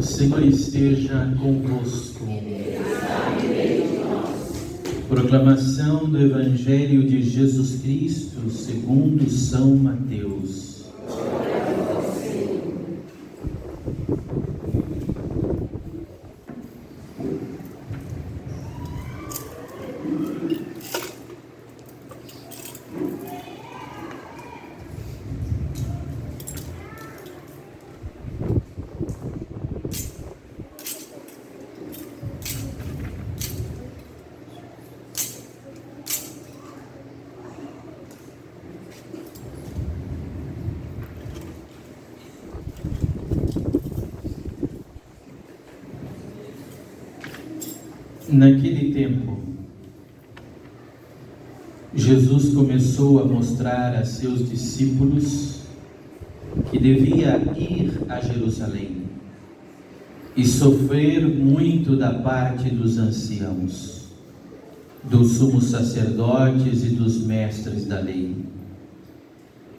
O Senhor esteja convosco. Proclamação do Evangelho de Jesus Cristo segundo São Mateus. Naquele tempo, Jesus começou a mostrar a seus discípulos que devia ir a Jerusalém e sofrer muito da parte dos anciãos, dos sumos sacerdotes e dos mestres da lei,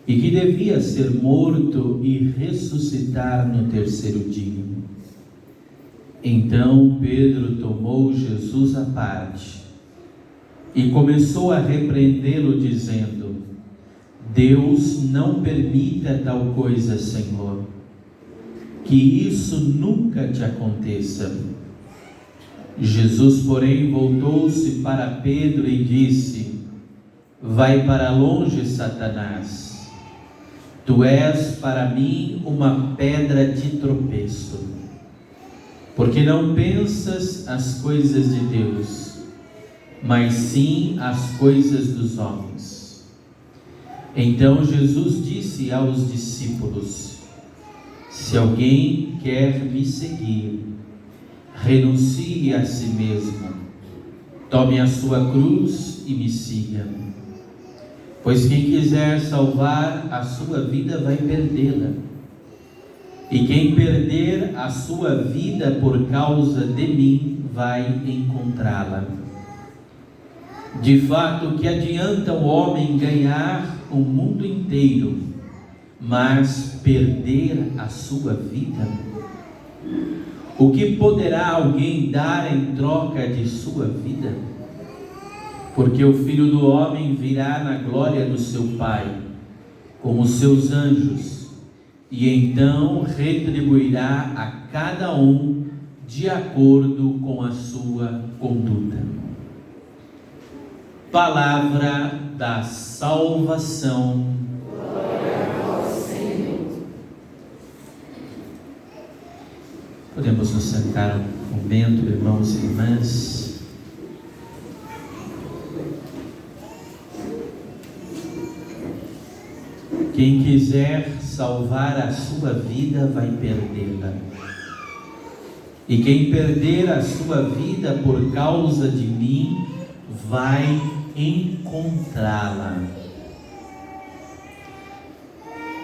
e que devia ser morto e ressuscitar no terceiro dia. Então Pedro tomou Jesus à parte e começou a repreendê-lo, dizendo: Deus não permita tal coisa, Senhor, que isso nunca te aconteça. Jesus, porém, voltou-se para Pedro e disse: Vai para longe, Satanás. Tu és para mim uma pedra de tropeço, porque não pensas as coisas de Deus, mas sim as coisas dos homens. Então Jesus disse aos discípulos: Se alguém quer me seguir, renuncie a si mesmo, tome a sua cruz e me siga. Pois quem quiser salvar a sua vida vai perdê-la. E quem perder a sua vida por causa de mim, vai encontrá-la. De fato, que adianta o homem ganhar o mundo inteiro, mas perder a sua vida? O que poderá alguém dar em troca de sua vida? Porque o Filho do Homem virá na glória do seu Pai, com os seus anjos, e então retribuirá a cada um de acordo com a sua conduta. Palavra da salvação. Glória ao Senhor. Podemos nos sentar um momento, irmãos e irmãs. Quem quiser salvar a sua vida vai perdê-la. E quem perder a sua vida por causa de mim vai encontrá-la.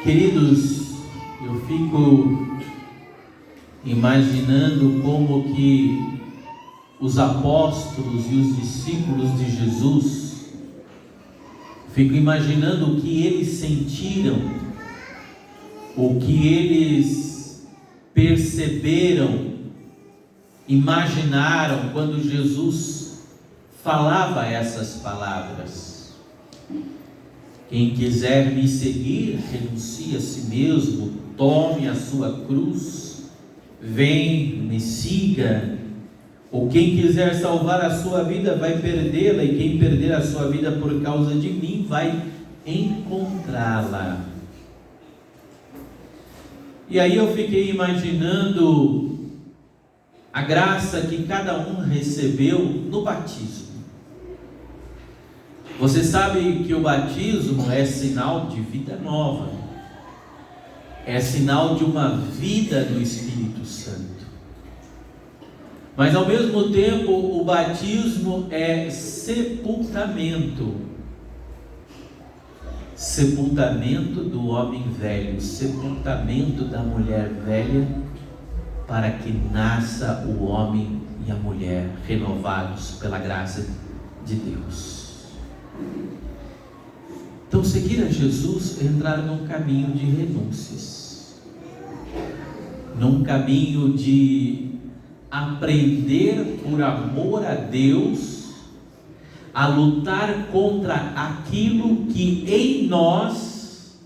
Queridos, eu fico imaginando como que os apóstolos e os discípulos de Jesus, fico imaginando o que eles sentiram, o que eles perceberam, imaginaram quando Jesus falava essas palavras. Quem quiser me seguir, renuncie a si mesmo, tome a sua cruz, vem, me siga. Ou quem quiser salvar a sua vida vai perdê-la, e quem perder a sua vida por causa de mim vai encontrá-la. E aí eu fiquei imaginando a graça que cada um recebeu no batismo. Você sabe que o batismo é sinal de vida nova, é sinal de uma vida do Espírito Santo. Mas ao mesmo tempo o batismo é sepultamento. Sepultamento do homem velho, sepultamento da mulher velha, para que nasça o homem e a mulher renovados pela graça de Deus. Então seguir a Jesus é entrar num caminho de renúncias. num caminho de aprender por amor a Deus a lutar contra aquilo que em nós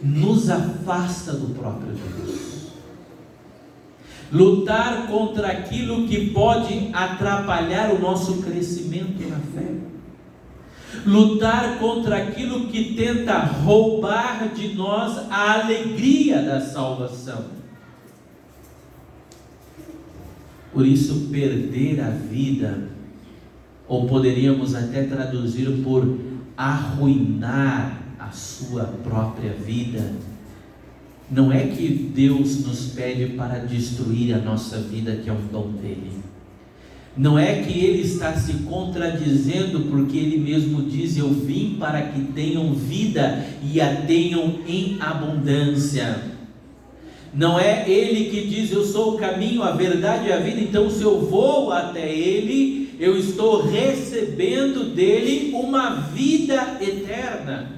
nos afasta do próprio Deus. Lutar contra aquilo que pode atrapalhar o nosso crescimento na fé. Lutar contra aquilo que tenta roubar de nós a alegria da salvação. Por isso, perder a vida, ou poderíamos até traduzir por arruinar a sua própria vida, não é que Deus nos pede para destruir a nossa vida, que é um dom dele. Não é que ele está se contradizendo, porque ele mesmo diz: eu vim para que tenham vida e a tenham em abundância. Não é ele que diz: eu sou o caminho, a verdade e a vida, então se eu vou até ele, eu estou recebendo dele uma vida eterna.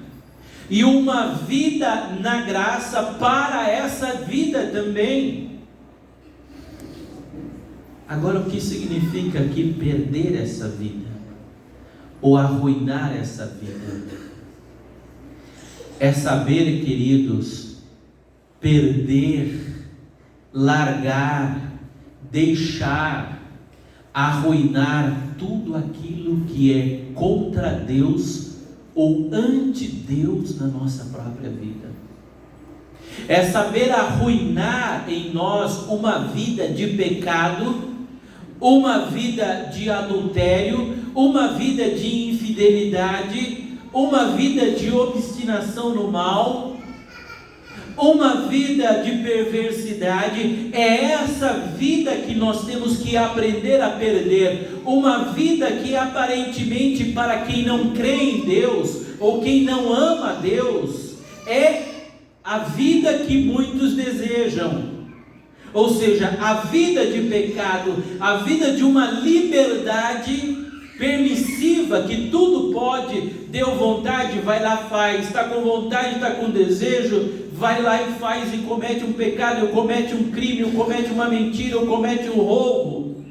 E uma vida na graça para essa vida também. Agora, o que significa aqui perder essa vida? Ou arruinar essa vida? É saber, queridos, perder, largar, deixar, arruinar tudo aquilo que é contra Deus ou anti-Deus na nossa própria vida. É saber arruinar em nós uma vida de pecado, uma vida de adultério, uma vida de infidelidade, uma vida de obstinação no mal, uma vida de perversidade. É essa vida que nós temos que aprender a perder. Uma vida que aparentemente, para quem não crê em Deus, ou quem não ama a Deus, é a vida que muitos desejam. Ou seja, a vida de pecado, a vida de uma liberdade permissiva, que tudo pode, deu vontade, vai lá, faz, está com vontade, está com desejo, vai lá e faz, e comete um pecado, ou comete um crime, ou comete uma mentira, ou comete um roubo.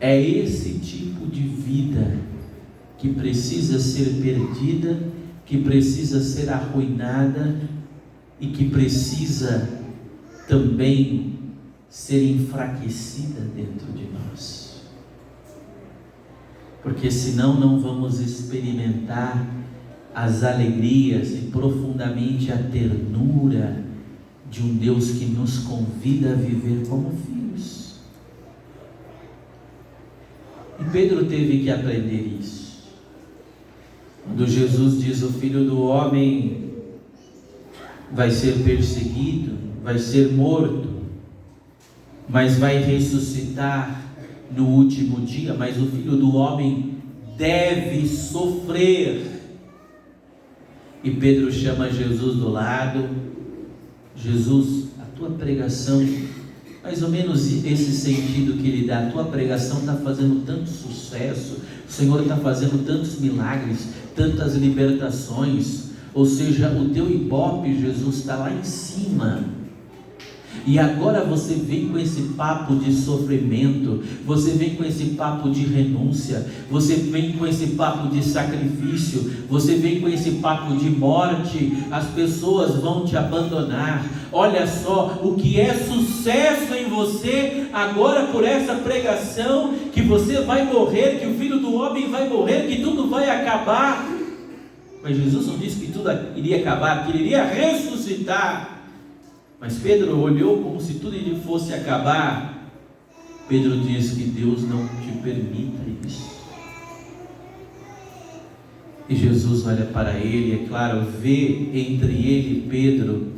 É esse tipo de vida que precisa ser perdida, que precisa ser arruinada e que precisa também ser enfraquecida dentro de nós. Porque senão não vamos experimentar as alegrias e profundamente a ternura de um Deus que nos convida a viver como filhos. E Pedro teve que aprender isso. Quando Jesus diz: o Filho do Homem vai ser perseguido, vai ser morto, mas vai ressuscitar no último dia, mas o Filho do Homem deve sofrer. E Pedro chama Jesus do lado: Jesus, a tua pregação, mais ou menos esse sentido que ele dá, a tua pregação está fazendo tanto sucesso, o Senhor está fazendo tantos milagres, tantas libertações, ou seja, o teu ibope, Jesus, está lá em cima. E agora você vem com esse papo de sofrimento, você vem com esse papo de renúncia, você vem com esse papo de sacrifício, você vem com esse papo de morte, as pessoas vão te abandonar. Olha só o que é sucesso em você agora por essa pregação, que você vai morrer, que o Filho do Homem vai morrer, que tudo vai acabar. Mas Jesus não disse que tudo iria acabar, que ele iria ressuscitar. Mas Pedro olhou como se tudo lhe fosse acabar. Pedro diz que Deus não te permita isso. E Jesus olha para ele, é claro, vê entre ele e Pedro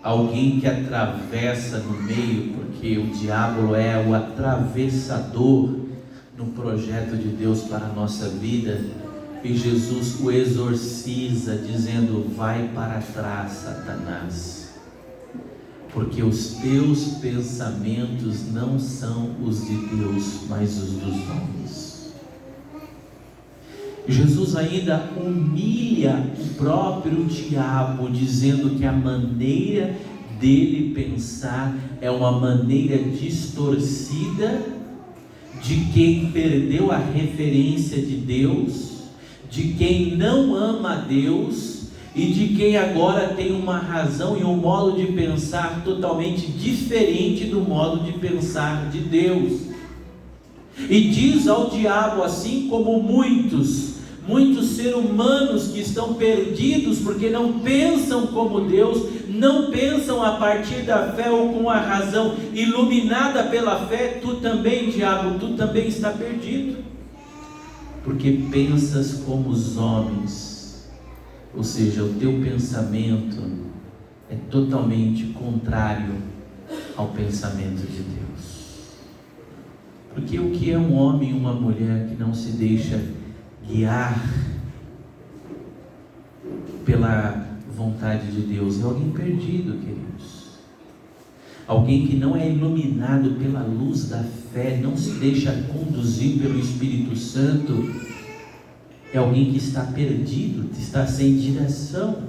alguém que atravessa no meio, porque o diabo é o atravessador no projeto de Deus para a nossa vida. E Jesus o exorciza, dizendo: vai para trás, Satanás, porque os teus pensamentos não são os de Deus, mas os dos homens. Jesus ainda humilha o próprio diabo, dizendo que a maneira dele pensar é uma maneira distorcida de quem perdeu a referência de Deus, de quem não ama a Deus e de quem agora tem uma razão e um modo de pensar totalmente diferente do modo de pensar de Deus. E diz ao diabo, assim como muitos seres humanos que estão perdidos porque não pensam como Deus, não pensam a partir da fé ou com a razão iluminada pela fé, tu também, diabo, tu também está perdido, porque pensas como os homens, ou seja, o teu pensamento é totalmente contrário ao pensamento de Deus. Porque o que é um homem e uma mulher que não se deixa guiar pela vontade de Deus? É alguém perdido, queridos. Alguém que não é iluminado pela luz da fé, não se deixa conduzir pelo Espírito Santo, é alguém que está perdido, está sem direção.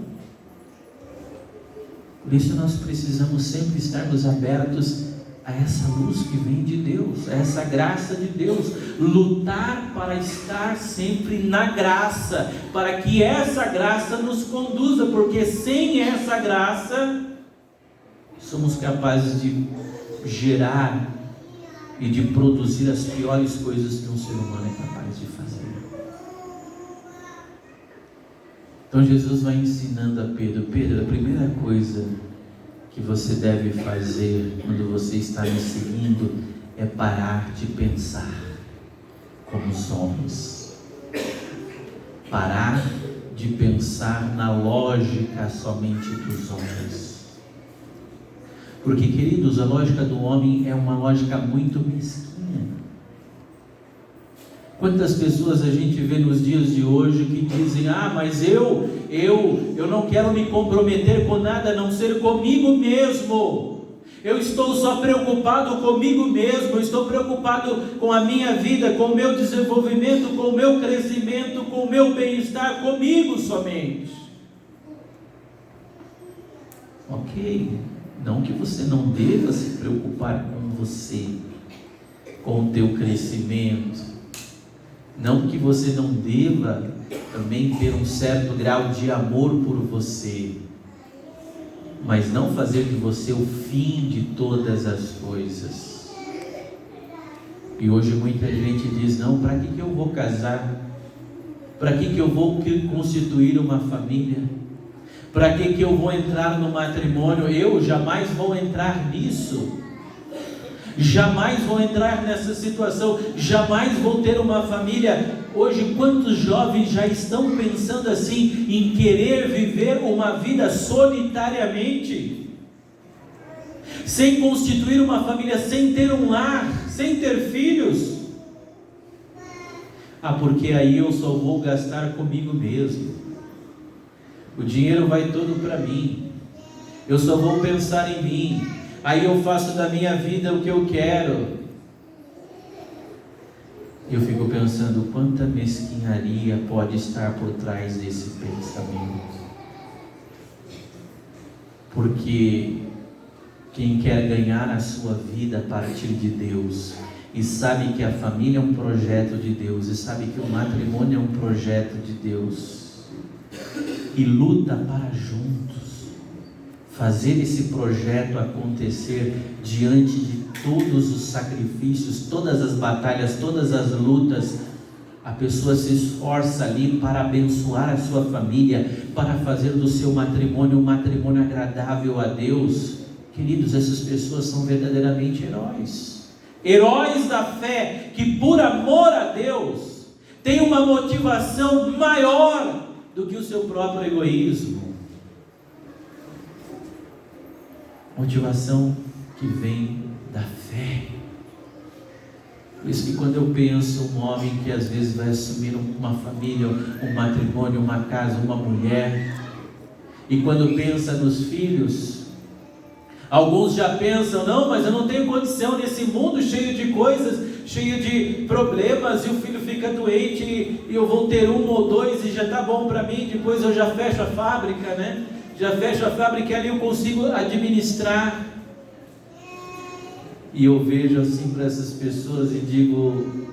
Por isso nós precisamos sempre estarmos abertos a essa luz que vem de Deus, a essa graça de Deus, lutar para estar sempre na graça, para que essa graça nos conduza, porque sem essa graça, somos capazes de gerar e de produzir as piores coisas que um ser humano é capaz de fazer. Então Jesus vai ensinando a Pedro: Pedro, a primeira coisa que você deve fazer quando você está me seguindo é parar de pensar como os homens, parar de pensar na lógica somente dos homens, porque, queridos, a lógica do homem é uma lógica muito mesquinha. Quantas pessoas a gente vê nos dias de hoje que dizem: mas eu não quero me comprometer com nada a não ser comigo mesmo. Eu estou só preocupado comigo mesmo, eu estou preocupado com a minha vida, com o meu desenvolvimento, com o meu crescimento, com o meu bem-estar, comigo somente. Ok, não que você não deva se preocupar com você, com o teu crescimento, não que você não deva também ter um certo grau de amor por você, mas não fazer de você o fim de todas as coisas. E hoje muita gente diz: não, para que eu vou casar? Para que eu vou constituir uma família? Para que eu vou entrar no matrimônio? Eu jamais vou entrar nisso. Jamais vou entrar nessa situação, jamais vou ter uma família. Hoje, quantos jovens já estão pensando assim, em querer viver uma vida solitariamente, sem constituir uma família, sem ter um lar, sem ter filhos? Porque aí eu só vou gastar comigo mesmo, o dinheiro vai todo para mim, eu só vou pensar em mim, aí eu faço da minha vida o que eu quero. Eu fico pensando quanta mesquinharia pode estar por trás desse pensamento. Porque quem quer ganhar a sua vida a partir de Deus, e sabe que a família é um projeto de Deus, e sabe que o matrimônio é um projeto de Deus, e luta para juntos fazer esse projeto acontecer diante de todos os sacrifícios, todas as batalhas, todas as lutas, a pessoa se esforça ali para abençoar a sua família, para fazer do seu matrimônio um matrimônio agradável a Deus. Queridos, essas pessoas são verdadeiramente heróis da fé, que por amor a Deus, tem uma motivação maior do que o seu próprio egoísmo. Motivação que vem da fé. Por isso que quando eu penso um homem que às vezes vai assumir uma família, um matrimônio, uma casa, uma mulher, e quando pensa nos filhos, alguns já pensam: não, mas eu não tenho condição nesse mundo cheio de coisas, cheio de problemas, e o filho fica doente, e eu vou ter um ou dois e já está bom para mim, depois eu já fecho a fábrica, né? já fecho a fábrica e ali eu consigo administrar. E eu vejo assim para essas pessoas e digo: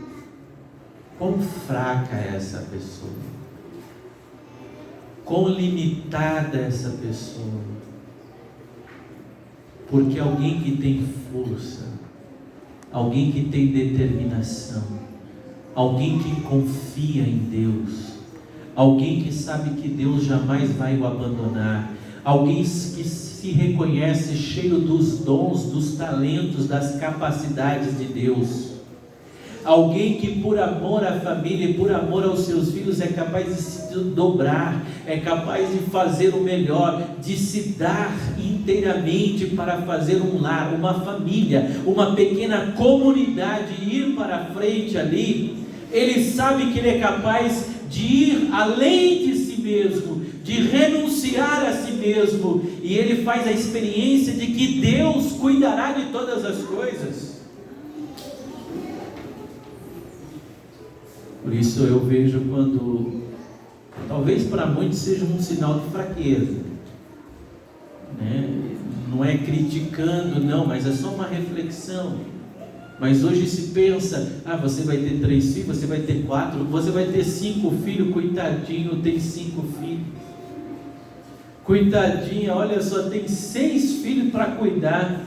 quão fraca é essa pessoa, quão limitada é essa pessoa. Porque alguém que tem força, alguém que tem determinação, alguém que confia em Deus, alguém que sabe que Deus jamais vai o abandonar, alguém que se reconhece cheio dos dons, dos talentos, das capacidades de Deus, alguém que por amor à família e por amor aos seus filhos é capaz de se dobrar, é capaz de fazer o melhor, de se dar inteiramente para fazer um lar, uma família, uma pequena comunidade, ir para frente ali. Ele sabe que ele é capaz de ir além de si mesmo, de renunciar a si mesmo, e ele faz a experiência de que Deus cuidará de todas as coisas. Por isso eu vejo quando, talvez para muitos seja um sinal de fraqueza, né? Não é criticando não, mas é só uma reflexão. Mas hoje se pensa: você vai ter 3 filhos, você vai ter 4, você vai ter 5 filhos, coitadinho, tem 5 filhos, coitadinha, olha só, tem 6 filhos para cuidar,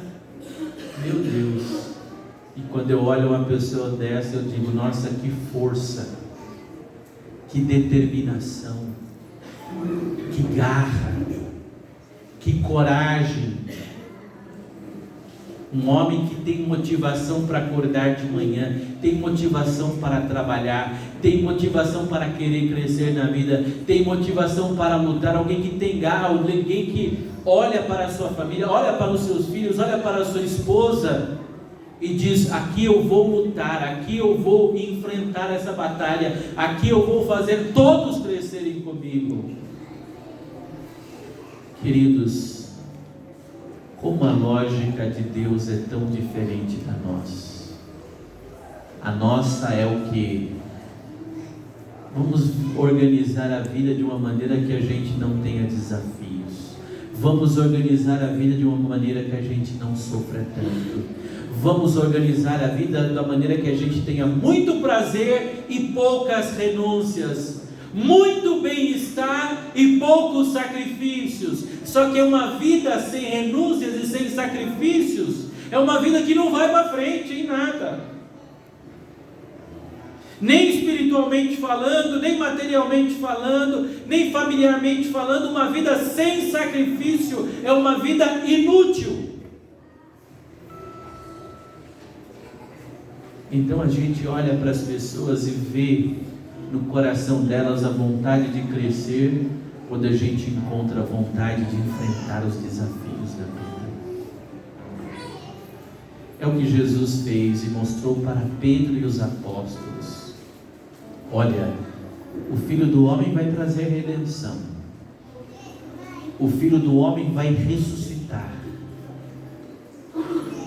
meu Deus. E quando eu olho uma pessoa dessa, eu digo: nossa, que força, que determinação, que garra, que coragem. Um homem que tem motivação para acordar de manhã, tem motivação para trabalhar, tem motivação para querer crescer na vida, tem motivação para lutar, alguém que tem garra, alguém que olha para a sua família, olha para os seus filhos, olha para a sua esposa e diz: aqui eu vou lutar, aqui eu vou enfrentar essa batalha, aqui eu vou fazer todos crescerem comigo. Queridos, como a lógica de Deus é tão diferente da nossa. A nossa é o que? Vamos organizar a vida de uma maneira que a gente não tenha desafios. Vamos organizar a vida de uma maneira que a gente não sofra tanto. Vamos organizar a vida da maneira que a gente tenha muito prazer e poucas renúncias, muito bem-estar e poucos sacrifícios. Só que é uma vida sem renúncias e sem sacrifícios, é uma vida que não vai para frente em nada, nem espiritualmente falando, nem materialmente falando, nem familiarmente falando. Uma vida sem sacrifício é uma vida inútil. Então a gente olha para as pessoas e vê no coração delas a vontade de crescer, quando a gente encontra a vontade de enfrentar os desafios da vida. É o que Jesus fez e mostrou para Pedro e os apóstolos. Olha, o Filho do Homem vai trazer redenção, o Filho do Homem vai ressuscitar,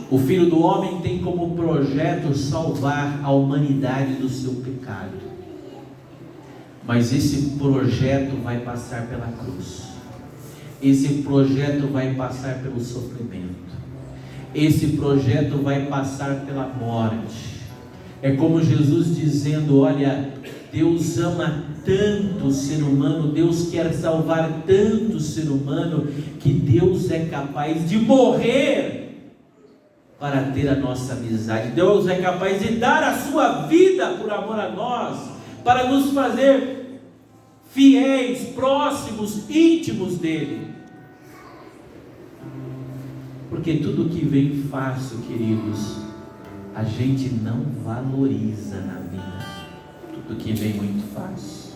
o Filho do Homem tem como projeto salvar a humanidade do seu pecado. Mas esse projeto vai passar pela cruz, esse projeto vai passar pelo sofrimento, esse projeto vai passar pela morte. É como Jesus dizendo: olha, Deus ama tanto o ser humano, Deus quer salvar tanto o ser humano, que Deus é capaz de morrer para ter a nossa amizade. Deus é capaz de dar a sua vida por amor a nós, para nos fazer fiéis, próximos, íntimos dele. Porque tudo que vem fácil, queridos, a gente não valoriza na vida. Tudo que vem muito fácil.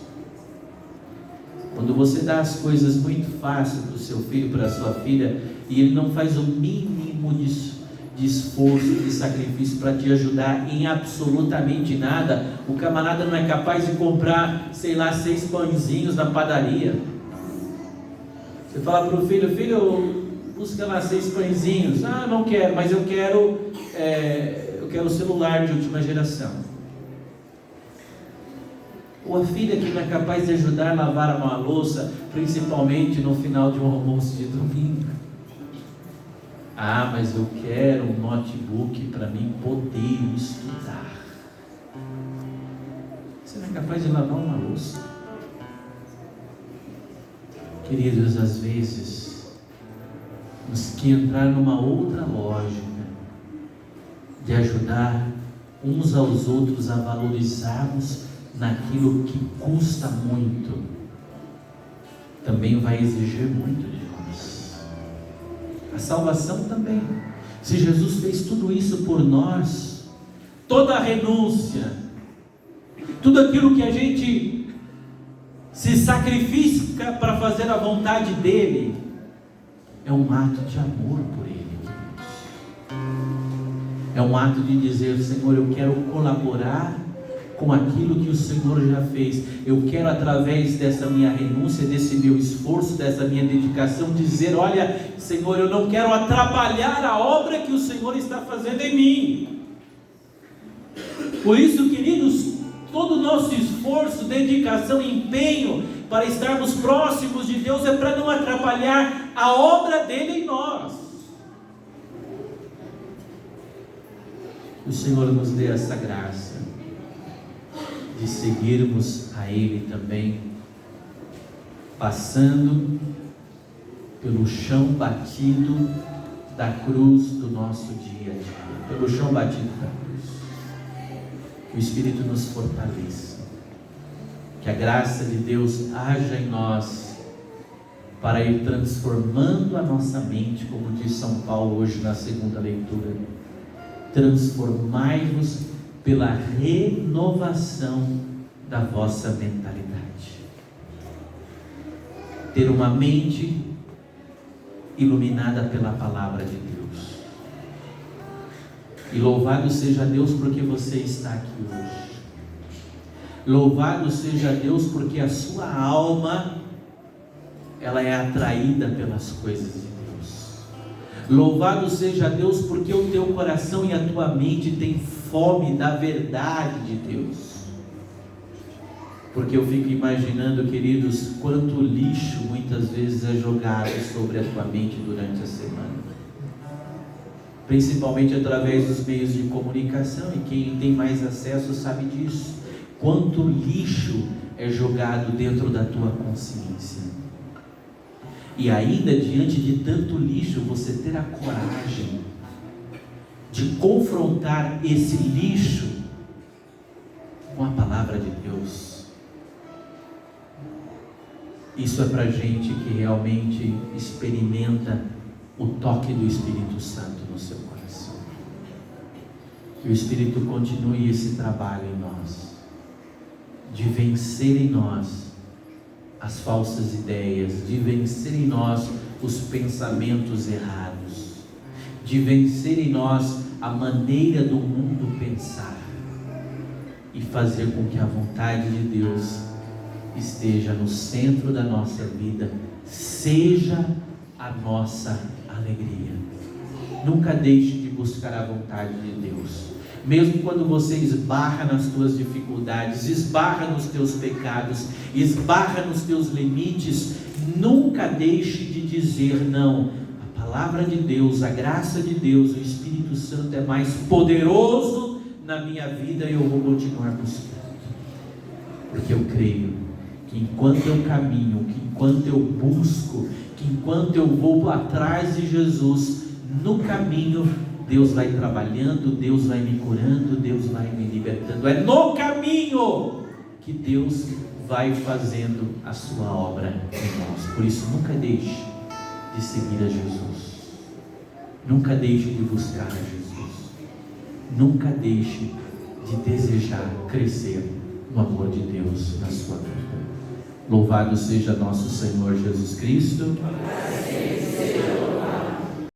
Quando você dá as coisas muito fácil para o seu filho, para a sua filha, e ele não faz o mínimo de esforço, de sacrifício para te ajudar em absolutamente nada, o camarada não é capaz de comprar, 6 pãezinhos na padaria. Você fala para o filho: filho, busca lá 6 pãezinhos. Não quero, mas eu quero o celular de última geração. Ou a filha que não é capaz de ajudar a lavar uma louça, principalmente no final de um almoço de domingo. Ah, mas eu quero um notebook para mim poder estudar. Você não é capaz de lavar uma louça? Queridos, às vezes, temos que entrar numa outra lógica de ajudar uns aos outros a valorizarmos naquilo que custa muito. Também vai exigir muito de nós. A salvação também. Se Jesus fez tudo isso por nós, toda a renúncia, tudo aquilo que a gente se sacrifica para fazer a vontade dele, é um ato de amor por ele. É um ato de dizer: Senhor, eu quero colaborar com aquilo que o Senhor já fez. Eu quero, através dessa minha renúncia, desse meu esforço, dessa minha dedicação, dizer: olha, Senhor, eu não quero atrapalhar a obra que o Senhor está fazendo em mim. Por isso, queridos, todo o nosso esforço, dedicação e empenho para estarmos próximos de Deus é para não atrapalhar a obra dele em nós. O Senhor nos dê essa graça de seguirmos a Ele também, passando pelo chão batido da cruz do nosso dia a dia, pelo chão batido da cruz. Que o Espírito nos fortaleça, que a graça de Deus haja em nós para ir transformando a nossa mente, como diz São Paulo hoje na segunda leitura. Transformai-vos pela renovação da vossa mentalidade. Ter uma mente iluminada pela palavra de Deus. E louvado seja Deus porque você está aqui hoje. Louvado seja Deus porque a sua alma, ela é atraída pelas coisas de Deus. Louvado seja Deus porque o teu coração e a tua mente têm fome da verdade de Deus. Porque eu fico imaginando, queridos, quanto lixo muitas vezes é jogado sobre a tua mente durante a semana, principalmente através dos meios de comunicação, e quem tem mais acesso sabe disso. Quanto lixo é jogado dentro da tua consciência. E ainda diante de tanto lixo, você ter a coragem de confrontar esse lixo com a palavra de Deus. Isso é para gente que realmente experimenta o toque do Espírito Santo no seu coração. Que o Espírito continue esse trabalho em nós, de vencer em nós as falsas ideias, de vencer em nós os pensamentos errados, de vencer em nós a maneira do mundo pensar e fazer com que a vontade de Deus esteja no centro da nossa vida, seja a nossa alegria. Nunca deixe de buscar a vontade de Deus. Mesmo quando você esbarra nas tuas dificuldades, esbarra nos teus pecados, esbarra nos teus limites, nunca deixe de dizer não. A palavra de Deus, a graça de Deus, o Espírito Santo é mais poderoso na minha vida e eu vou continuar buscando. Porque eu creio que enquanto eu caminho, que enquanto eu busco, que enquanto eu vou atrás de Jesus, no caminho Deus vai trabalhando, Deus vai me curando, Deus vai me libertando. É no caminho que Deus vai fazendo a sua obra em nós. Por isso, nunca deixe de seguir a Jesus. Nunca deixe de buscar a Jesus. Nunca deixe de desejar crescer no amor de Deus na sua vida. Louvado seja nosso Senhor Jesus Cristo.